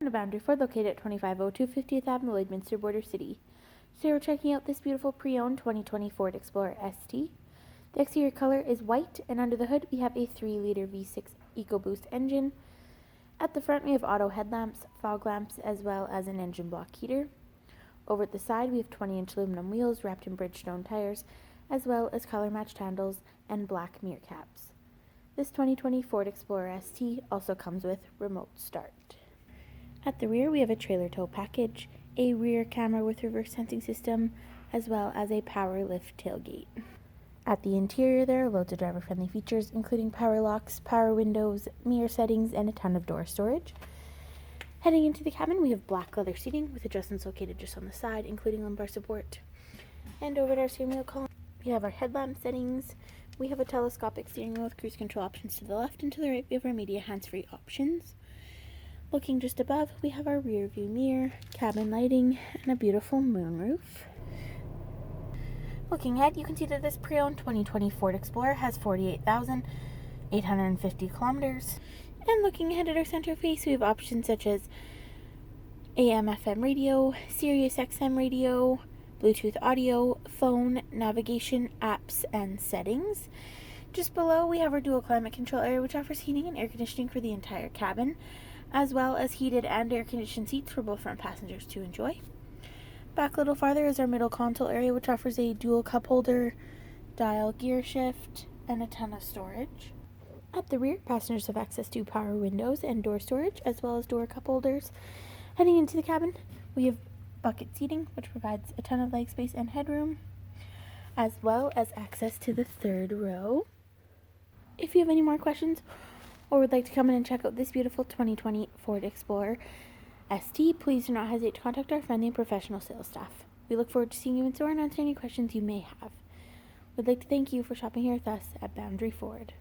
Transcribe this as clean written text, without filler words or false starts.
A Boundary Ford located at 2502 50th Avenue, Lloydminster, Border City. Today we're checking out this beautiful pre-owned 2020 Ford Explorer ST. The exterior color is white, and under the hood we have a 3-liter V6 EcoBoost engine. At the front we have auto headlamps, fog lamps, as well as an engine block heater. Over at the side we have 20-inch aluminum wheels wrapped in Bridgestone tires, as well as color-matched handles and black mirror caps. This 2020 Ford Explorer ST also comes with remote start. At the rear we have a trailer tow package, a rear camera with reverse sensing system, as well as a power lift tailgate. At the interior there are loads of driver-friendly features, including power locks, power windows, mirror settings, and a ton of door storage. Heading into the cabin we have black leather seating with adjustments located just on the side, including lumbar support. And over at our steering wheel column we have our headlamp settings. We have a telescopic steering wheel with cruise control options to the left, and to the right we have our media hands-free options. Looking just above, we have our rear view mirror, cabin lighting, and a beautiful moonroof. Looking ahead, you can see that this pre-owned 2020 Ford Explorer has 48,850 kilometers. And looking ahead at our center face, we have options such as AM/FM radio, Sirius XM radio, Bluetooth audio, phone, navigation, apps, and settings. Just below, we have our dual climate control area, which offers heating and air conditioning for the entire cabin, as well as heated and air-conditioned seats for both front passengers to enjoy. Back a little farther is our middle console area, which offers a dual cup holder, dial gear shift, and a ton of storage. At the rear, passengers have access to power windows and door storage, as well as door cup holders. Heading into the cabin, we have bucket seating, which provides a ton of leg space and headroom, as well as access to the third row. If you have any more questions or would like to come in and check out this beautiful 2020 Ford Explorer ST, please do not hesitate to contact our friendly and professional sales staff. We look forward to seeing you in store and answering any questions you may have. We'd like to thank you for shopping here with us at Boundary Ford.